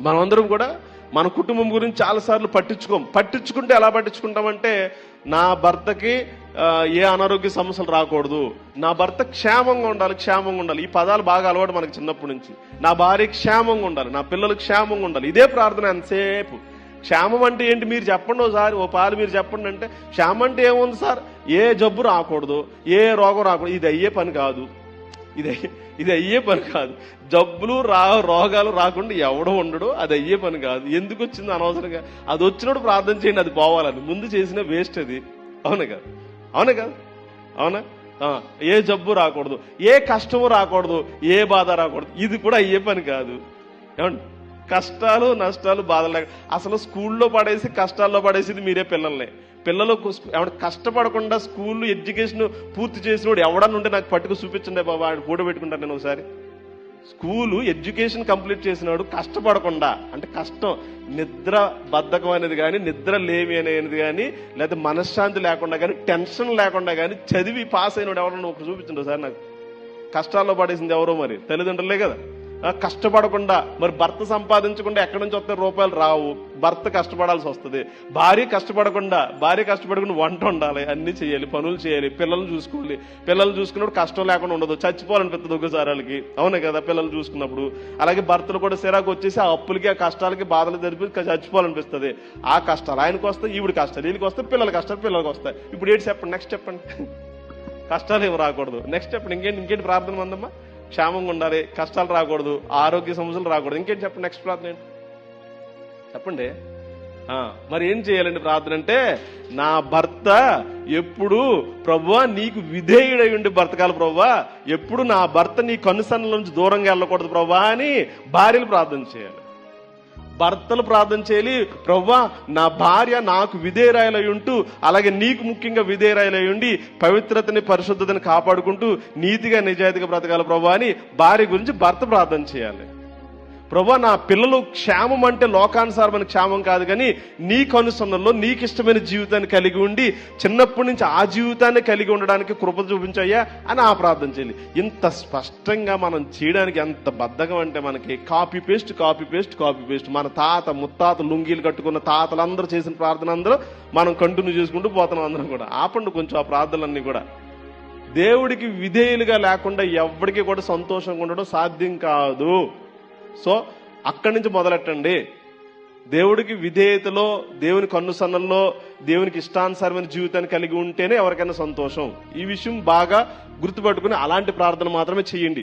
మనమందరం కూడా మన కుటుంబం గురించి చాలాసార్లు పట్టించుకుంటే ఎలా పట్టించుకుంటామంటే, నా భర్తకి ఏ అనారోగ్య సమస్యలు రాకూడదు, నా భర్త క్షేమంగా ఉండాలి. ఈ పదాలు బాగా అలవాటు మనకి చిన్నప్పటి నుంచి. నా భార్య క్షేమంగా ఉండాలి, నా పిల్లలు క్షేమంగా ఉండాలి. ఇదే ప్రార్థన ఎంతసేపు. క్షేమం అంటే ఏంటి మీరు చెప్పండి ఒకసారి, ఓ పాలు మీరు చెప్పండి అంటే, క్షేమం అంటే ఏముంది సార్, ఏ జబ్బు రాకూడదు, ఏ రోగం రాకూడదు. ఇది అయ్యే పని కాదు. జబ్బులు రోగాలు రాకుండా ఎవడో ఉండడు. అది అయ్యే పని కాదు. ఎందుకు వచ్చింది అనవసరంగా? అది వచ్చినప్పుడు ప్రార్థన చేయండి, అది పోవాలని. ముందు చేసిన వేస్ట్ అది. అవునా కాదు? అవునా? ఏ జబ్బు రాకూడదు, ఏ కష్టము రాకూడదు, ఏ బాధ రాకూడదు. ఇది కూడా అయ్యే పని కాదు. ఏమండి? కష్టాలు నష్టాలు బాధలు అసలు స్కూల్లో పడేసి కష్టాల్లో పడేసింది మీరే పిల్లల్ని. పిల్లలు కష్టపడకుండా స్కూల్ ఎడ్యుకేషన్ పూర్తి చేసినోడు ఎవడన్నా ఉంటే నాకు పట్టుకు చూపించండి బాబా, ఆయన ఫోటో పెట్టుకుంటాను నేను ఒకసారి. స్కూలు ఎడ్యుకేషన్ కంప్లీట్ చేసినాడు కష్టపడకుండా, అంటే కష్టం, నిద్ర బద్ధకం అనేది కానీ, నిద్ర లేమి అనేది కానీ, లేదా మనశ్శాంతి లేకుండా కానీ, టెన్షన్ లేకుండా కానీ చదివి పాస్ అయినాడు ఎవరన్నా ఒక చూపించండి ఒకసారి నాకు. కష్టాల్లో పడేసింది ఎవరో మరి తల్లిదండ్రులే కదా. కష్టపడకుండా, మరి భర్త సంపాదించకుండా ఎక్కడి నుంచి వస్తే రూపాయలు రావు, భర్త కష్టపడాల్సి వస్తుంది. భార్య కష్టపడకుండా వంట ఉండాలి, అన్ని చేయాలి, పనులు చేయాలి, పిల్లలు చూసుకోవాలి. పిల్లలు చూసుకున్నప్పుడు కష్టం లేకుండా ఉండదు, చచ్చిపోవాలనిపిస్తుంది ఒకసారి వాళ్ళకి. అవునే కదా? పిల్లలు చూసుకున్నప్పుడు. అలాగే భర్తలు కూడా సిరాకు వచ్చేసి ఆ అప్పులకి, ఆ కష్టాలకి, బాధలు జరిపి చచ్చిపోవాలనిపిస్తుంది. ఆ కష్టాలు ఆయనకు వస్తాయి, ఈవిడ కష్టాలు వీళ్ళకి వస్తాయి, పిల్లలకి కష్టాలు పిల్లలకి వస్తాయి. ఇప్పుడు ఏంటి చెప్పండి, నెక్స్ట్ చెప్పండి. కష్టాలు ఏమి రాకూడదు. నెక్స్ట్ చెప్పండి, ఇంకేంటి ప్రార్థన ఉందమ్మా? క్షేమంగా ఉండాలి, కష్టాలు రాకూడదు, ఆరోగ్య సమస్యలు రాకూడదు. ఇంకేంటి చెప్పండి, నెక్స్ట్ ప్రార్థన ఏంటి చెప్పండి. మరి ఏం చేయాలండి ప్రార్థన అంటే, నా భర్త ఎప్పుడు ప్రభువా నీకు విధేయుడై ఉండి బ్రతకాలి ప్రభువా, ఎప్పుడు నా భర్త నీ కనుసన్నల నుంచి దూరంగా వెళ్ళకూడదు ప్రభువా అని భార్యలు ప్రార్థన చేయాలి. భర్తలు ప్రార్థన చేయాలి, ప్రభువా నా భార్య నాకు విధేయురాయలై ఉంటూ, అలాగే నీకు ముఖ్యంగా విధేయురాయలై ఉండి పవిత్రతని పరిశుద్ధతని కాపాడుకుంటూ నీతిగా నిజాయితీగా బ్రతకాలి ప్రభువా అని భార్య గురించి భర్త ప్రార్థన చేయాలి. ప్రభువా నా పిల్లలు క్షేమం అంటే లోకానుసారమైన క్షేమం కాదు, కానీ నీ కనుసన్నల్లో నీకు ఇష్టమైన జీవితాన్ని కలిగి ఉండి చిన్నప్పటి నుంచి ఆ జీవితాన్ని కలిగి ఉండడానికి కృప చూపించయ్యా అని ఆ ప్రార్థన చేయాలి. ఇంత స్పష్టంగా మనం చేయడానికి ఎంత బద్ధకం అంటే మనకి కాపీ పేస్ట్. మన తాత ముత్తాత లుంగీలు కట్టుకున్న తాతలందరూ చేసిన ప్రార్థన అందరూ మనం కంటిన్యూ చేసుకుంటూ పోతున్నాం అందరం కూడా. ఆపండి కొంచెం ఆ ప్రార్థనలన్నీ కూడా. దేవుడికి విధేయులుగా లేకుండా ఎవరికి కూడా సంతోషంగా ఉండడం సాధ్యం కాదు. సో అక్కడి నుంచి మొదలెట్టండి. దేవుడికి విధేయతలో, దేవుని కన్నుసన్నల్లో, దేవునికి ఇష్టానుసారమైన జీవితాన్ని కలిగి ఉంటేనే ఎవరికైనా సంతోషం. ఈ విషయం బాగా గుర్తుపెట్టుకుని అలాంటి ప్రార్థన మాత్రమే చేయండి.